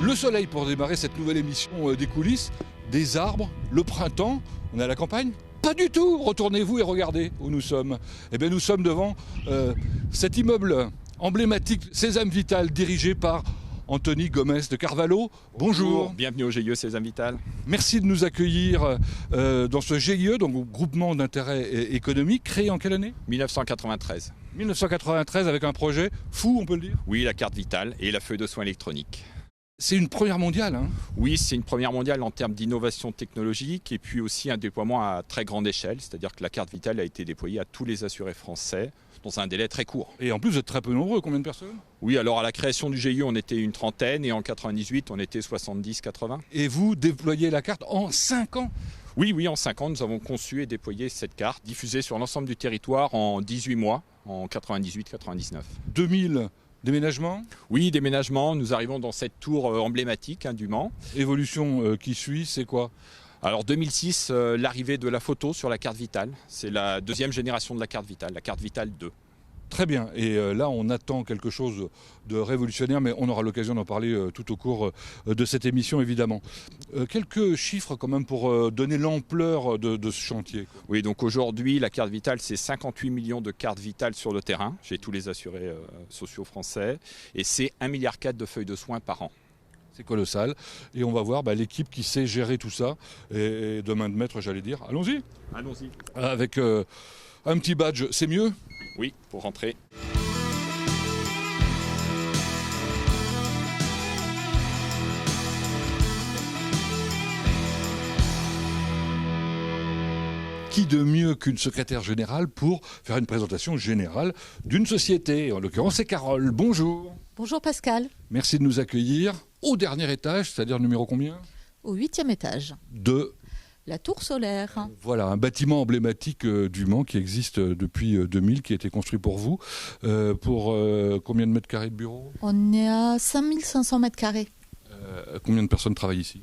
Le soleil pour démarrer cette nouvelle émission des coulisses, des arbres, le printemps, on est à la campagne ? Pas du tout. Retournez-vous et regardez où nous sommes. Eh bien nous sommes devant cet immeuble emblématique Sésame Vital dirigé par Anthony Gomez de Carvalho. Bonjour. Bienvenue au GIE Sésame Vital. Merci de nous accueillir dans ce GIE, donc groupement d'intérêt économique, créé en quelle année ? 1993. 1993 avec un projet fou, on peut le dire ? Oui, la carte vitale et la feuille de soins électronique. C'est une première mondiale, hein ? Oui, c'est une première mondiale en termes d'innovation technologique et puis aussi un déploiement à très grande échelle, c'est-à-dire que la carte vitale a été déployée à tous les assurés français dans un délai très court. Et en plus, vous êtes très peu nombreux, combien de personnes ? Oui, alors à la création du GIE, on était une trentaine et en 98, on était 70-80. Et vous déployez la carte en 5 ans ? Oui, en 5 ans, nous avons conçu et déployé cette carte, diffusée sur l'ensemble du territoire en 18 mois, en 98-99. 2000 déménagements ? Oui, déménagement, nous arrivons dans cette tour emblématique du Mans. Évolution qui suit, c'est quoi ? Alors 2006, l'arrivée de la photo sur la carte vitale, c'est la deuxième génération de la carte vitale, la carte vitale 2. Très bien, et là on attend quelque chose de révolutionnaire, mais on aura l'occasion d'en parler tout au cours de cette émission évidemment. Quelques chiffres quand même pour donner l'ampleur de ce chantier. Oui, donc aujourd'hui la carte vitale c'est 58 millions de cartes vitales sur le terrain, chez tous les assurés sociaux français, et c'est 1,4 milliard de feuilles de soins par an. C'est colossal, et on va voir l'équipe qui sait gérer tout ça, et de main de maître j'allais dire. Allons-y. Allons-y. Avec un petit badge, c'est mieux ? Oui, pour rentrer. Qui de mieux qu'une secrétaire générale pour faire une présentation générale d'une société ? En l'occurrence, c'est Carole. Bonjour. Bonjour Pascal. Merci de nous accueillir au dernier étage, c'est-à-dire numéro combien ? Au 8e étage. De la tour solaire. Voilà, un bâtiment emblématique du Mans qui existe depuis 2000, qui a été construit pour vous. Pour combien de mètres carrés de bureau ? On est à 5500 mètres carrés. Combien de personnes travaillent ici ?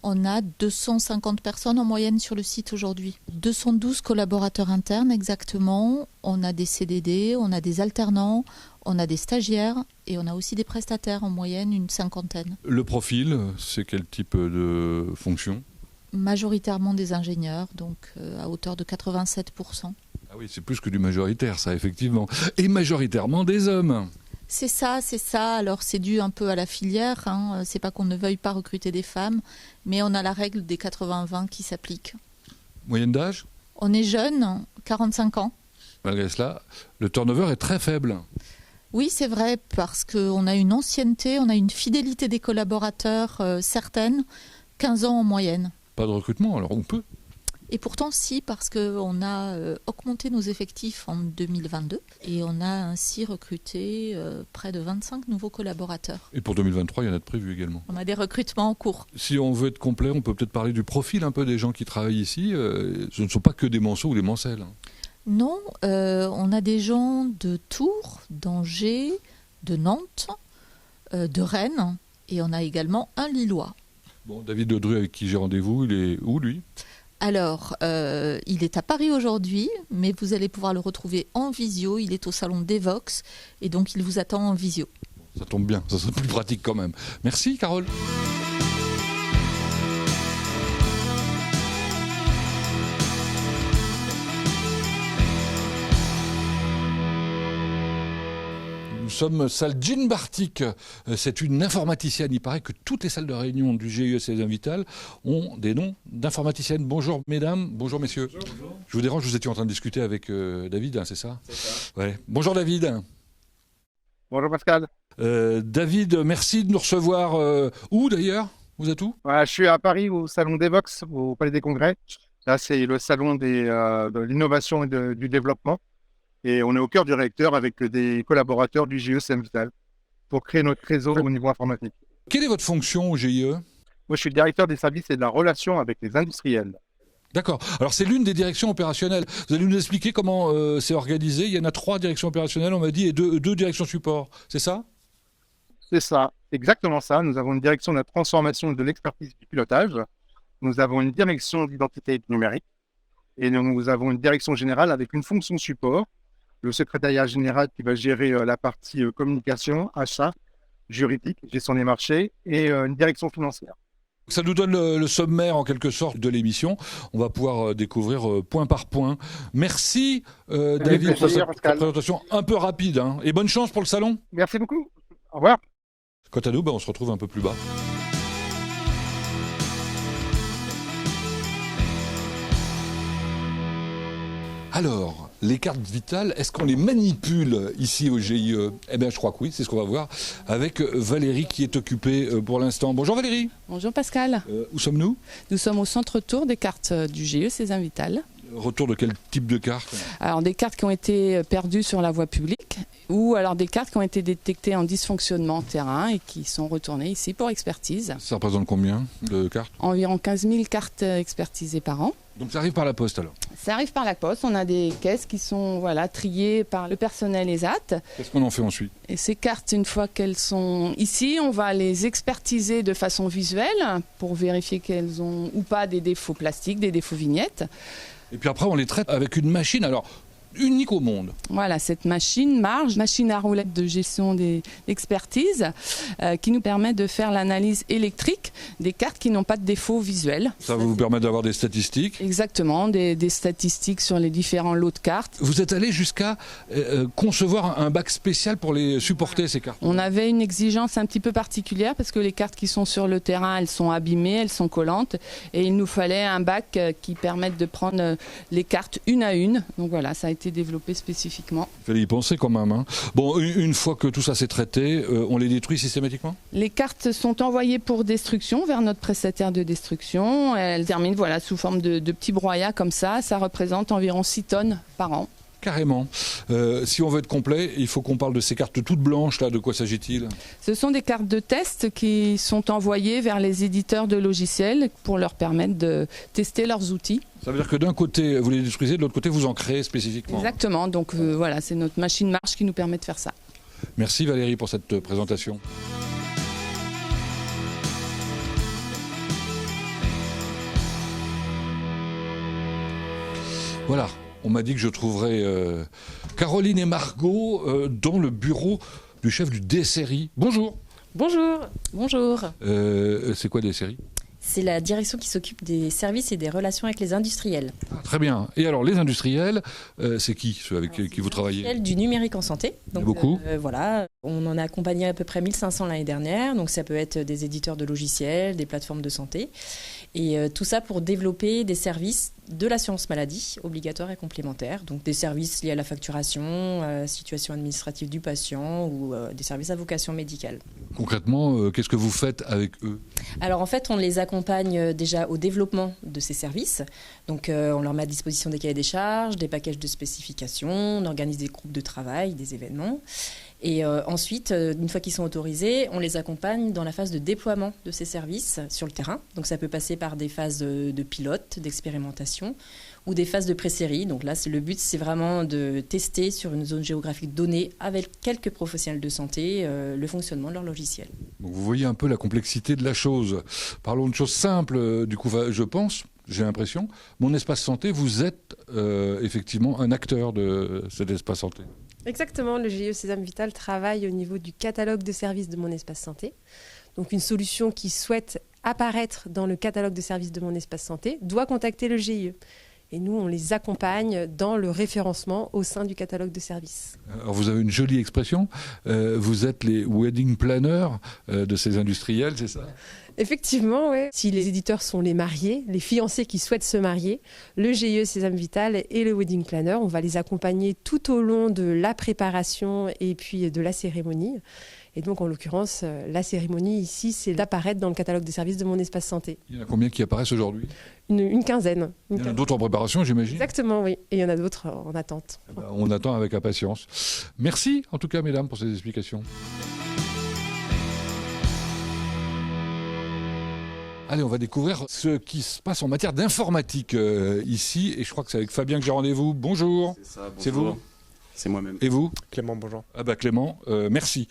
On a 250 personnes en moyenne sur le site aujourd'hui. 212 collaborateurs internes exactement. On a des CDD, on a des alternants, on a des stagiaires et on a aussi des prestataires, en moyenne une cinquantaine. Le profil, c'est quel type de fonction ? Majoritairement des ingénieurs, donc à hauteur de 87%. Ah oui, c'est plus que du majoritaire, ça, effectivement. Et majoritairement des hommes. C'est ça. Alors c'est dû un peu à la filière. C'est pas qu'on ne veuille pas recruter des femmes, mais on a la règle des 80-20 qui s'applique. Moyenne d'âge ? On est jeune, 45 ans. Malgré cela, le turnover est très faible. Oui, c'est vrai, parce qu'on a une ancienneté, on a une fidélité des collaborateurs certaine, 15 ans en moyenne. Pas de recrutement, alors on peut. Et pourtant, si, parce qu'on a augmenté nos effectifs en 2022 et on a ainsi recruté près de 25 nouveaux collaborateurs. Et pour 2023, il y en a de prévus également. On a des recrutements en cours. Si on veut être complet, on peut peut-être parler du profil un peu des gens qui travaillent ici. Ce ne sont pas que des manceaux ou des mancelles. Non, on a des gens de Tours, d'Angers, de Nantes, de Rennes et on a également un Lillois. Bon, David Ledru, avec qui j'ai rendez-vous, il est où lui ? Alors, il est à Paris aujourd'hui, mais vous allez pouvoir le retrouver en visio. Il est au salon d'Evox et donc il vous attend en visio. Ça tombe bien, ça serait plus pratique quand même. Merci Carole. Nous sommes salle Jean Bartik, c'est une informaticienne. Il paraît que toutes les salles de réunion du GIE Sésame Vital ont des noms d'informaticiennes. Bonjour mesdames, bonjour messieurs. Bonjour. Je vous dérange, vous étiez en train de discuter avec David, c'est ça ? C'est ça. Ouais. Bonjour David. Bonjour Pascal. David, merci de nous recevoir. Où d'ailleurs ? Vous êtes où ? Je suis à Paris au salon d'Evox, au Palais des Congrès. Là, c'est le salon de l'innovation et du développement. Et on est au cœur du réacteur avec des collaborateurs du GIE Sésame Vital pour créer notre réseau au niveau informatique. Quelle est votre fonction au GIE ? Moi, je suis le directeur des services et de la relation avec les industriels. D'accord. Alors, c'est l'une des directions opérationnelles. Vous allez nous expliquer comment c'est organisé ? Il y en a 3 directions opérationnelles, on m'a dit, et deux directions support. C'est ça ? C'est ça, exactement ça. Nous avons une direction de la transformation et de l'expertise du pilotage. Nous avons une direction d'identité numérique. Et nous avons une direction générale avec une fonction support, le secrétariat général qui va gérer la partie communication, achat, juridique, gestion des marchés et une direction financière. Ça nous donne le sommaire en quelque sorte de l'émission. On va pouvoir découvrir point par point. Merci David pour cette présentation un peu rapide. Hein. Et bonne chance pour le salon. Merci beaucoup. Au revoir. Quant à nous, on se retrouve un peu plus bas. Alors, les cartes vitales, est-ce qu'on les manipule ici au GIE? Eh bien, je crois que oui, c'est ce qu'on va voir avec Valérie qui est occupée pour l'instant. Bonjour Valérie. Bonjour Pascal. Où sommes-nous? Nous sommes au centre tour des cartes du GIE Sésame Vital. Retour de quel type de cartes? Alors des cartes qui ont été perdues sur la voie publique ou alors des cartes qui ont été détectées en dysfonctionnement terrain et qui sont retournées ici pour expertise. Ça représente combien de cartes? Environ 15 000 cartes expertisées par an. Donc ça arrive par la poste alors? Ça arrive par la poste, on a des caisses qui sont triées par le personnel ESAT. Qu'est-ce qu'on en fait ensuite? Et ces cartes, une fois qu'elles sont ici, on va les expertiser de façon visuelle pour vérifier qu'elles ont ou pas des défauts plastiques, des défauts vignettes. Et puis après on les traite avec une machine alors unique au monde. Voilà, cette machine machine à roulettes de gestion des expertises qui nous permet de faire l'analyse électrique des cartes qui n'ont pas de défaut visuel. Ça vous permet d'avoir des statistiques? Exactement, des statistiques sur les différents lots de cartes. Vous êtes allé jusqu'à concevoir un bac spécial pour les supporter ces cartes? On avait une exigence un petit peu particulière parce que les cartes qui sont sur le terrain, elles sont abîmées, elles sont collantes et il nous fallait un bac qui permette de prendre les cartes une à une. Donc voilà, ça a été développé spécifiquement. Il fallait y penser quand même. Hein. Bon, une fois que tout ça s'est traité, on les détruit systématiquement? Les cartes sont envoyées pour destruction vers notre prestataire de destruction. Elles terminent sous forme de petits broyats comme ça. Ça représente environ 6 tonnes par an. Carrément. Si on veut être complet, il faut qu'on parle de ces cartes toutes blanches. Là, de quoi s'agit-il? Ce sont des cartes de test qui sont envoyées vers les éditeurs de logiciels pour leur permettre de tester leurs outils. Ça veut dire que d'un côté, vous les détruisez, de l'autre côté, vous en créez spécifiquement. Exactement. Donc voilà, c'est notre machine marche qui nous permet de faire ça. Merci Valérie pour cette présentation. Voilà. On m'a dit que je trouverais Caroline et Margot dans le bureau du chef du DSRI. Bonjour. Bonjour. Bonjour. C'est quoi DSRI? C'est la direction qui s'occupe des services et des relations avec les industriels. Ah, très bien. Et alors, les industriels, c'est qui, ceux avec qui vous travaillez? Celle du numérique en santé. Donc, beaucoup. Voilà. On en a accompagné à peu près 1500 l'année dernière. Donc, ça peut être des éditeurs de logiciels, des plateformes de santé. Et tout ça pour développer des services de l'assurance maladie, obligatoires et complémentaires. Donc, des services liés à la facturation, situation administrative du patient ou des services à vocation médicale. Concrètement, qu'est-ce que vous faites avec eux? Alors en fait, on les accompagne déjà au développement de ces services. Donc on leur met à disposition des cahiers des charges, des packages de spécifications, on organise des groupes de travail, des événements. Et ensuite, une fois qu'ils sont autorisés, on les accompagne dans la phase de déploiement de ces services sur le terrain. Donc ça peut passer par des phases de pilote, d'expérimentation ou des phases de pré-série. Donc là, le but, c'est vraiment de tester sur une zone géographique donnée avec quelques professionnels de santé le fonctionnement de leur logiciel. Donc vous voyez un peu la complexité de la chose. Parlons de choses simples, du coup, je pense, j'ai l'impression. Mon espace santé, vous êtes effectivement un acteur de cet espace santé. Exactement, le GIE Sésame Vital travaille au niveau du catalogue de services de Mon Espace Santé. Donc une solution qui souhaite apparaître dans le catalogue de services de Mon Espace Santé doit contacter le GIE. Et nous, on les accompagne dans le référencement au sein du catalogue de services. Alors vous avez une jolie expression, vous êtes les wedding planners de ces industriels, c'est ça? Effectivement, oui. Si les éditeurs sont les mariés, les fiancés qui souhaitent se marier, le GIE Sésame Vital et le wedding planner, on va les accompagner tout au long de la préparation et puis de la cérémonie. Et donc, en l'occurrence, la cérémonie ici, c'est d'apparaître dans le catalogue des services de Mon Espace Santé. Il y en a combien qui apparaissent aujourd'hui? Une quinzaine. Il y en a d'autres en préparation, j'imagine? Exactement, oui. Et il y en a d'autres en attente. On attend avec impatience. Merci, en tout cas, mesdames, pour ces explications. Allez, on va découvrir ce qui se passe en matière d'informatique ici. Et je crois que c'est avec Fabien que j'ai rendez-vous. Bonjour. C'est ça, bonjour. C'est vous? C'est moi-même. Et vous? Clément, bonjour. Ah bah Clément, merci.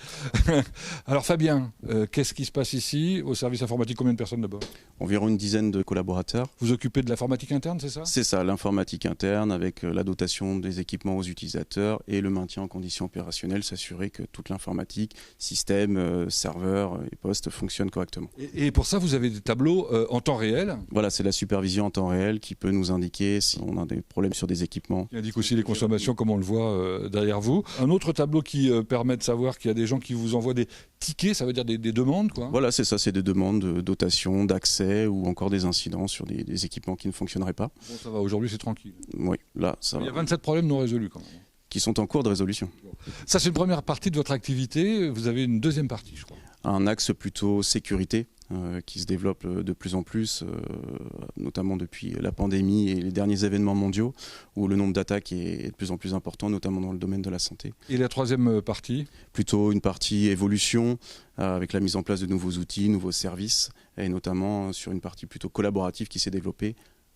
Alors Fabien, qu'est-ce qui se passe ici au service informatique? Combien de personnes d'abord? Environ une dizaine de collaborateurs. Vous occupez de l'informatique interne, c'est ça? C'est ça, l'informatique interne avec la dotation des équipements aux utilisateurs et le maintien en conditions opérationnelles, s'assurer que toute l'informatique, système, serveur et poste fonctionne correctement. Et pour ça, vous avez des tableaux en temps réel? Voilà, c'est la supervision en temps réel qui peut nous indiquer si on a des problèmes sur des équipements. Il indique aussi les consommations, comme on le voit derrière vous. Un autre tableau qui permet de savoir qu'il y a des gens qui vous envoient des tickets, ça veut dire des demandes, quoi. Voilà, c'est ça, c'est des demandes de dotation, d'accès ou encore des incidents sur des équipements qui ne fonctionneraient pas. Bon, ça va, aujourd'hui c'est tranquille. Oui, là, ça va. Il y a 27 problèmes non résolus quand même. Qui sont en cours de résolution. Ça, c'est une première partie de votre activité. Vous avez une deuxième partie, je crois. Un axe plutôt sécurité qui se développe de plus en plus, notamment depuis la pandémie et les derniers événements mondiaux, où le nombre d'attaques est de plus en plus important, notamment dans le domaine de la santé. Et la troisième partie? Plutôt une partie évolution, avec la mise en place de nouveaux outils, nouveaux services, et notamment sur une partie plutôt collaborative qui s'est développée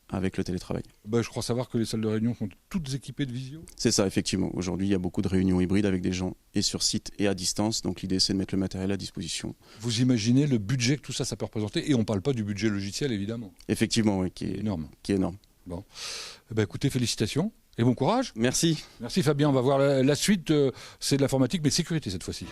avec le télétravail. Je crois savoir que les salles de réunion sont toutes équipées de visio. C'est ça, effectivement. Aujourd'hui, il y a beaucoup de réunions hybrides avec des gens et sur site et à distance. Donc l'idée, c'est de mettre le matériel à disposition. Vous imaginez le budget que tout ça peut représenter? Et on ne parle pas du budget logiciel, évidemment. Effectivement, oui, qui est énorme. Qui est énorme. Bon. Écoutez, félicitations et bon courage. Merci. Merci Fabien. On va voir la suite. C'est de l'informatique, mais de sécurité cette fois-ci.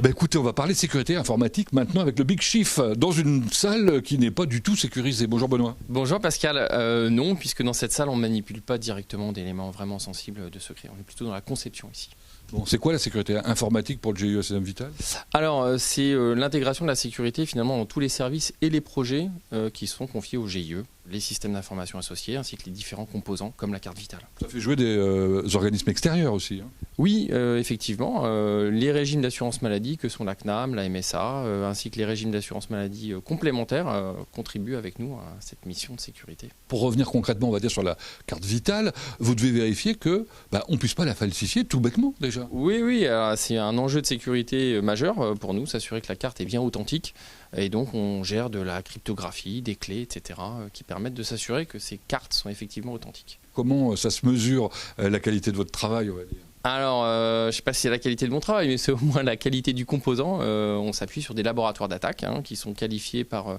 Écoutez, on va parler de sécurité informatique maintenant avec le Big Chief dans une salle qui n'est pas du tout sécurisée. Bonjour Benoît. Bonjour Pascal. Non, puisque dans cette salle, on ne manipule pas directement d'éléments vraiment sensibles de secret. On est plutôt dans la conception ici. Bon, c'est quoi la sécurité informatique pour le GIE SSM Vital? Alors, c'est l'intégration de la sécurité finalement dans tous les services et les projets qui sont confiés au GIE, les systèmes d'information associés ainsi que les différents composants comme la carte vitale. Ça fait jouer des organismes extérieurs aussi. Oui, effectivement. Les régimes d'assurance maladie que sont la CNAM, la MSA, ainsi que les régimes d'assurance maladie complémentaires contribuent avec nous à cette mission de sécurité. Pour revenir concrètement, on va dire sur la carte vitale, vous devez vérifier que on ne puisse pas la falsifier tout bêtement déjà. Oui, c'est un enjeu de sécurité majeur pour nous, s'assurer que la carte est bien authentique. Et donc on gère de la cryptographie, des clés, etc. qui permettent de s'assurer que ces cartes sont effectivement authentiques. Comment ça se mesure la qualité de votre travail, on va dire? Alors, je ne sais pas si c'est la qualité de mon travail, mais c'est au moins la qualité du composant. On s'appuie sur des laboratoires d'attaque qui sont qualifiés par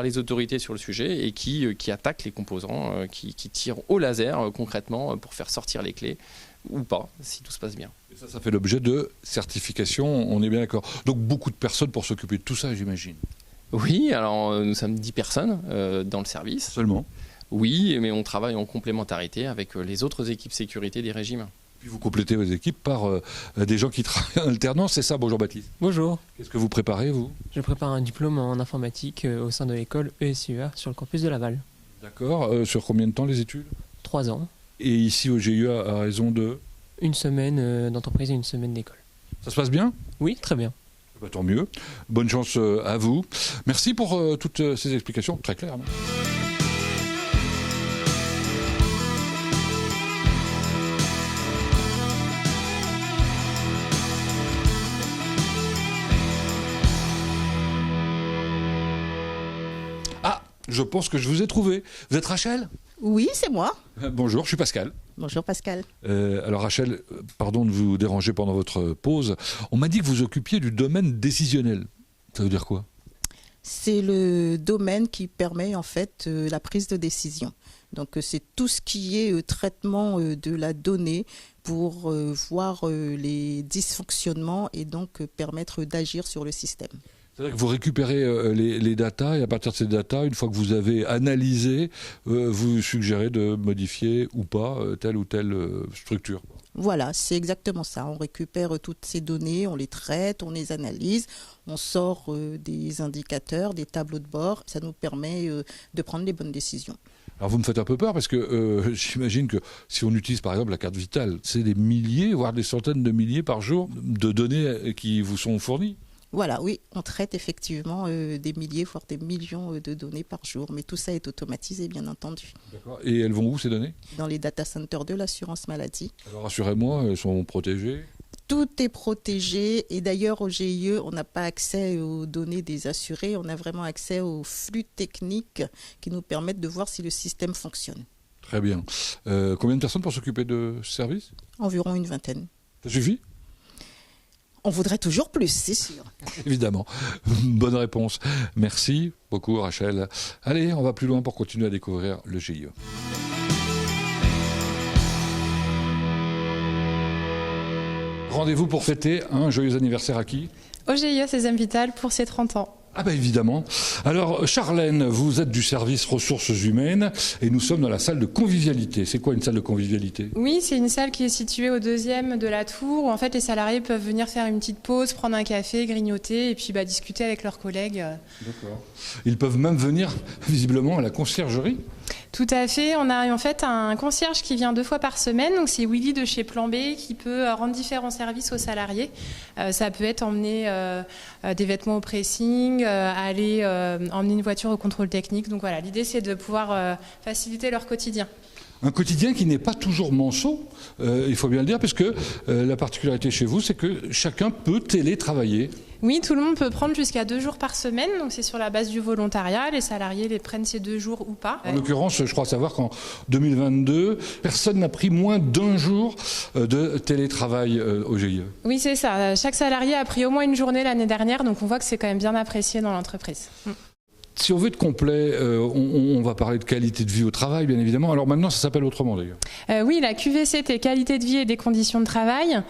les autorités sur le sujet et qui attaquent les composants, qui tirent au laser concrètement pour faire sortir les clés ou pas, si tout se passe bien. Et ça fait l'objet de certification, on est bien d'accord. Donc beaucoup de personnes pour s'occuper de tout ça, j'imagine. Oui, alors nous sommes 10 personnes dans le service. Seulement? Oui, mais on travaille en complémentarité avec les autres équipes sécurité des régimes. Puis vous complétez vos équipes par des gens qui travaillent en alternance, c'est ça? Bonjour Baptiste. Bonjour. Qu'est-ce que vous préparez, vous? Je prépare un diplôme en informatique au sein de l'école ESUR sur le campus de Laval. D'accord. Sur combien de temps les études? 3 ans. Et ici au GIE à raison de? Une semaine d'entreprise et une semaine d'école. Ça se passe bien? Oui, très bien. Tant mieux. Bonne chance à vous. Merci pour toutes ces explications très claires. Non ? Ah, je pense que je vous ai trouvé. Vous êtes Rachel ? Oui, c'est moi. Bonjour, je suis Pascal. Bonjour Pascal. Alors Rachel, pardon de vous déranger pendant votre pause. On m'a dit que vous occupiez du domaine décisionnel. Ça veut dire quoi ? C'est le domaine qui permet en fait la prise de décision. Donc c'est tout ce qui est traitement de la donnée pour voir les dysfonctionnements et donc permettre d'agir sur le système. C'est-à-dire que vous récupérez les datas et à partir de ces datas, une fois que vous avez analysé, vous suggérez de modifier ou pas telle ou telle structure. Voilà, c'est exactement ça. On récupère toutes ces données, on les traite, on les analyse, on sort des indicateurs, des tableaux de bord. Ça nous permet de prendre les bonnes décisions. Alors vous me faites un peu peur parce que j'imagine que si on utilise par exemple la carte vitale, c'est des milliers, voire des centaines de milliers par jour de données qui vous sont fournies. Voilà, oui, on traite effectivement des milliers, voire des millions de données par jour, mais tout ça est automatisé, bien entendu. D'accord. Et elles vont où ces données ? Dans les data centers de l'assurance maladie. Alors rassurez-moi, elles sont protégées ? Tout est protégé et d'ailleurs au GIE, on n'a pas accès aux données des assurés, on a vraiment accès aux flux techniques qui nous permettent de voir si le système fonctionne. Très bien. Combien de personnes pour s'occuper de ce service? Environ une vingtaine. Ça suffit? On voudrait toujours plus, c'est sûr. Évidemment. Bonne réponse. Merci beaucoup Rachel. Allez, on va plus loin pour continuer à découvrir le GIE. Rendez-vous pour fêter un joyeux anniversaire à qui? Au GIE Sésame Vital pour ses 30 ans. Ah ben évidemment. Alors Charlène, vous êtes du service ressources humaines et nous sommes dans la salle de convivialité. C'est quoi une salle de convivialité? Oui, c'est une salle qui est située au 2e de la tour où en fait les salariés peuvent venir faire une petite pause, prendre un café, grignoter et puis discuter avec leurs collègues. D'accord. Ils peuvent même venir visiblement à la conciergerie? Tout à fait. On a en fait un concierge qui vient 2 fois par semaine. Donc c'est Willy de chez Plan B qui peut rendre différents services aux salariés. Ça peut être emmener des vêtements au pressing, aller emmener une voiture au contrôle technique. Donc voilà, l'idée c'est de pouvoir faciliter leur quotidien. Un quotidien qui n'est pas toujours manceau, il faut bien le dire, puisque la particularité chez vous, c'est que chacun peut télétravailler. Oui, tout le monde peut prendre jusqu'à 2 jours par semaine, donc c'est sur la base du volontariat. Les salariés les prennent ces 2 jours ou pas. En l'occurrence, je crois savoir qu'en 2022, personne n'a pris moins d'1 jour de télétravail au GIE. Oui, c'est ça. Chaque salarié a pris au moins une journée l'année dernière, donc on voit que c'est quand même bien apprécié dans l'entreprise. Si on veut être complet, on va parler de qualité de vie au travail, bien évidemment. Alors maintenant, ça s'appelle autrement d'ailleurs. Oui, la QVCT, qualité de vie et des conditions de travail.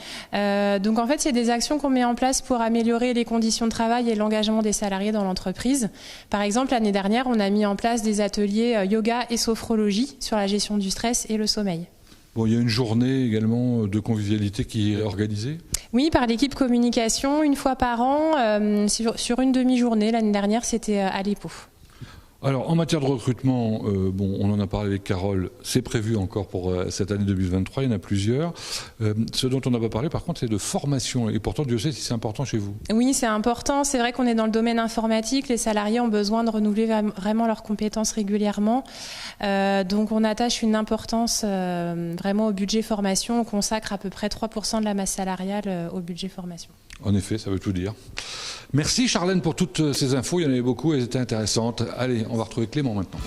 Donc en fait, c'est des actions qu'on met en place pour améliorer les conditions de travail et l'engagement des salariés dans l'entreprise. Par exemple, l'année dernière, on a mis en place des ateliers yoga et sophrologie sur la gestion du stress et le sommeil. Bon, il y a une journée également de convivialité qui est organisée? Oui, par l'équipe communication, 1 fois par an, sur une demi-journée. L'année dernière, c'était à l'EPO. Alors, en matière de recrutement, on en a parlé avec Carole, c'est prévu encore pour cette année 2023, il y en a plusieurs. Ce dont on n'a pas parlé, par contre, c'est de formation. Et pourtant, Dieu sait si c'est important chez vous. Oui, c'est important. C'est vrai qu'on est dans le domaine informatique. Les salariés ont besoin de renouveler vraiment leurs compétences régulièrement. Donc, on attache une importance vraiment au budget formation. On consacre à peu près 3% de la masse salariale au budget formation. En effet, ça veut tout dire. Merci Charlène pour toutes ces infos, il y en avait beaucoup, elles étaient intéressantes. Allez, on va retrouver Clément maintenant.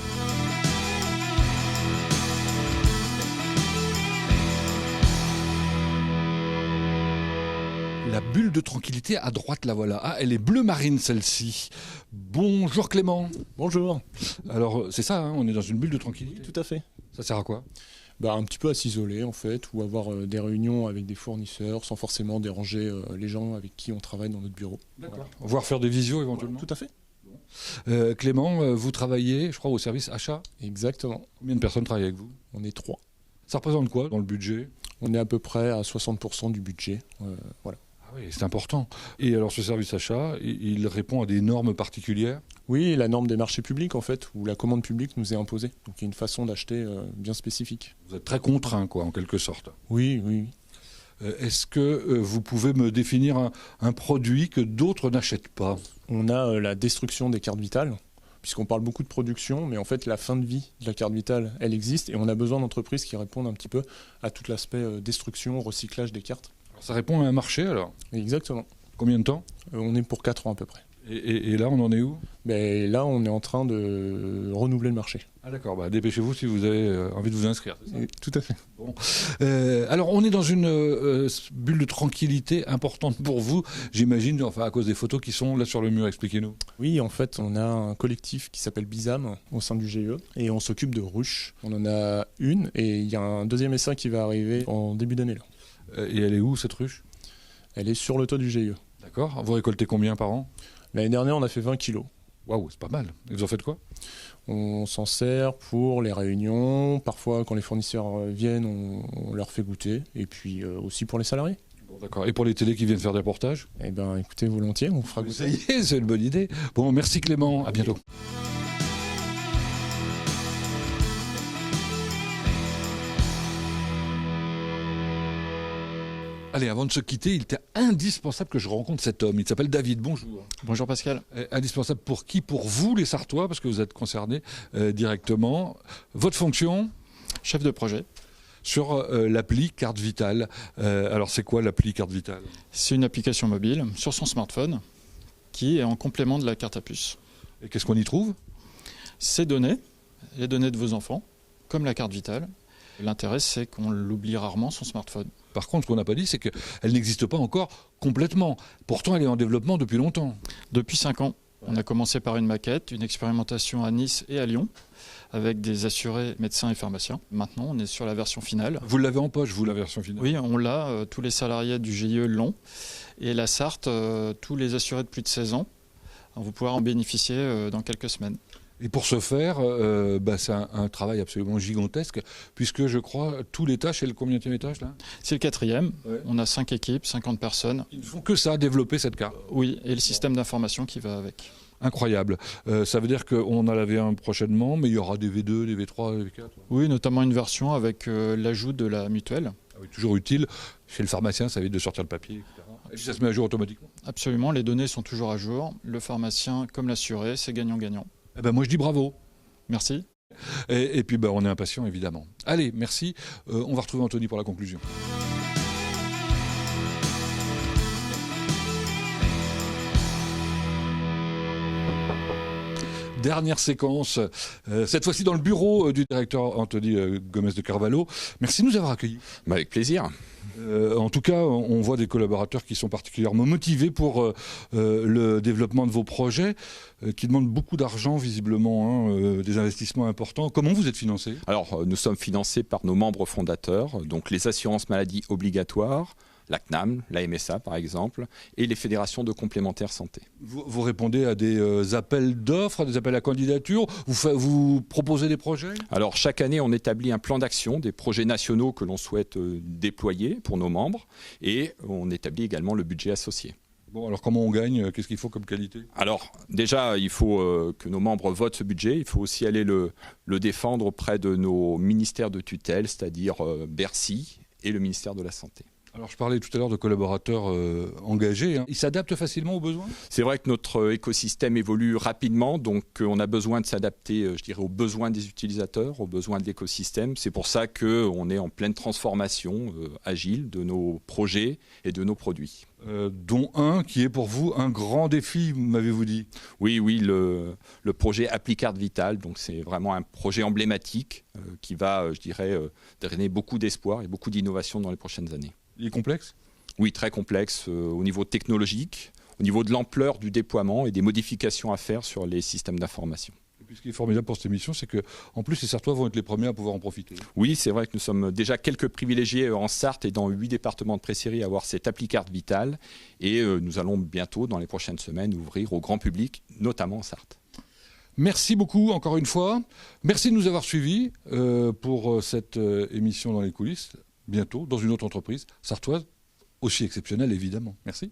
La bulle de tranquillité à droite, la voilà. Ah, elle est bleu marine celle-ci. Bonjour Clément. Bonjour. Alors c'est ça, on est dans une bulle de tranquillité? Tout à fait. Ça sert à quoi? Un petit peu à s'isoler en fait, ou avoir des réunions avec des fournisseurs sans forcément déranger les gens avec qui on travaille dans notre bureau. D'accord. Voilà. Voire faire des visios éventuellement. Tout à fait. Clément, vous travaillez, je crois, au service achat? Exactement. Combien de personnes travaillent avec vous? On est 3. Ça représente quoi dans le budget? On est à peu près à 60% du budget. Voilà. Ah oui, c'est important. Et alors ce service achat, il répond à des normes particulières? Oui, la norme des marchés publics en fait, où la commande publique nous est imposée. Donc il y a une façon d'acheter bien spécifique. Vous êtes très contraint, quoi, en quelque sorte. Oui, oui. Est-ce que vous pouvez me définir un produit que d'autres n'achètent pas? On a la destruction des cartes vitales, puisqu'on parle beaucoup de production, mais en fait la fin de vie de la carte vitale, elle existe, et on a besoin d'entreprises qui répondent un petit peu à tout l'aspect destruction, recyclage des cartes. Alors, ça répond à un marché alors? Exactement. Combien de temps? On est pour 4 ans à peu près. Et là, on en est où? Là, on est en train de renouveler le marché. Ah d'accord, dépêchez-vous si vous avez envie de vous inscrire. Tout à fait. Bon. Alors, on est dans une bulle de tranquillité importante pour vous, j'imagine, à cause des photos qui sont là sur le mur. Expliquez-nous. Oui, en fait, on a un collectif qui s'appelle Bizam au sein du GIE et on s'occupe de ruches. On en a une et il y a un deuxième essai qui va arriver en début d'année. Et elle est où, cette ruche? Elle est sur le toit du GIE. D'accord. Vous récoltez combien par an? L'année dernière, on a fait 20 kilos. Waouh, c'est pas mal. Et vous en faites quoi? On s'en sert pour les réunions. Parfois, quand les fournisseurs viennent, on leur fait goûter. Et puis aussi pour les salariés. Bon, d'accord. Et pour les télés qui viennent faire des reportages? Eh bien, écoutez, volontiers, on fera goûter. Ça y est, c'est une bonne idée. Bon, merci Clément. À bientôt. Allez, avant de se quitter, il était indispensable que je rencontre cet homme. Il s'appelle David. Bonjour. Bonjour Pascal. Indispensable pour qui? Pour vous, les Sartois, parce que vous êtes concernés directement. Votre fonction? Chef de projet. sur l'appli Carte Vitale. Alors c'est quoi l'appli Carte Vitale? C'est une application mobile sur son smartphone qui est en complément de la carte à puce. Et qu'est-ce qu'on y trouve? Ces données, les données de vos enfants, comme la carte Vitale. L'intérêt, c'est qu'on l'oublie rarement, son smartphone. Par contre, ce qu'on n'a pas dit, c'est qu'elle n'existe pas encore complètement. Pourtant, elle est en développement depuis longtemps. Depuis 5 ans. On a commencé par une maquette, une expérimentation à Nice et à Lyon, avec des assurés médecins et pharmaciens. Maintenant, on est sur la version finale. Vous l'avez en poche, vous, la version finale? Oui, on l'a. Tous les salariés du GIE l'ont. Et la Sarthe, tous les assurés de plus de 16 ans. Vous pourrez en bénéficier dans quelques semaines. Et pour ce faire, c'est un travail absolument gigantesque, puisque je crois, tout l'étage, c'est le combienième étage là? C'est le 4e. Ouais. On a 5 équipes, 50 personnes. Ils ne font que ça, développer cette carte. Oui, et le système d'information qui va avec. Incroyable. Ça veut dire qu'on a la V1 prochainement, mais il y aura des V2, des V3, des V4? Oui, notamment une version avec l'ajout de la mutuelle. Ah oui, toujours utile. Chez le pharmacien, ça évite de sortir le papier, etc. Et puis ça se met à jour automatiquement? Absolument, les données sont toujours à jour. Le pharmacien comme l'assuré, c'est gagnant-gagnant. Eh ben moi je dis bravo. Merci. Et puis on est impatient évidemment. Allez, merci. On va retrouver Anthony pour la conclusion. Dernière séquence, cette fois-ci dans le bureau du directeur Anthony Gomez de Carvalho. Merci de nous avoir accueillis. Avec plaisir. En tout cas, on voit des collaborateurs qui sont particulièrement motivés pour le développement de vos projets, qui demandent beaucoup d'argent visiblement, des investissements importants. Comment vous êtes financé? Alors, nous sommes financés par nos membres fondateurs, donc les assurances maladies obligatoires, la CNAM, la MSA par exemple, et les fédérations de complémentaires santé. Vous répondez à des appels d'offres, à des appels à candidature, vous proposez des projets? Alors chaque année on établit un plan d'action, des projets nationaux que l'on souhaite déployer pour nos membres, et on établit également le budget associé. Bon, alors comment on gagne? Qu'est-ce qu'il faut comme qualité? Alors déjà, il faut que nos membres votent ce budget, il faut aussi aller le défendre auprès de nos ministères de tutelle, c'est-à-dire Bercy et le ministère de la Santé. Alors je parlais tout à l'heure de collaborateurs engagés, Ils s'adaptent facilement aux besoins? C'est vrai que notre écosystème évolue rapidement, donc on a besoin de s'adapter, je dirais, aux besoins des utilisateurs, aux besoins de l'écosystème. C'est pour ça qu'on est en pleine transformation agile de nos projets et de nos produits. Dont un qui est pour vous un grand défi, m'avez-vous dit? Oui, le projet Appli Carte Vitale, donc c'est vraiment un projet emblématique qui va, je dirais, drainer beaucoup d'espoir et beaucoup d'innovation dans les prochaines années. Il est complexe? Oui, très complexe au niveau technologique, au niveau de l'ampleur du déploiement et des modifications à faire sur les systèmes d'information. Et puis ce qui est formidable pour cette émission, c'est qu'en plus les Sartois vont être les premiers à pouvoir en profiter. Oui, c'est vrai que nous sommes déjà quelques privilégiés en Sarthe et dans 8 départements de Presserie à avoir cette appli Carte Vitale. Et nous allons bientôt, dans les prochaines semaines, ouvrir au grand public, notamment en Sarthe. Merci beaucoup encore une fois. Merci de nous avoir suivis pour cette émission dans les coulisses. Bientôt, dans une autre entreprise sartoise, aussi exceptionnelle évidemment. Merci.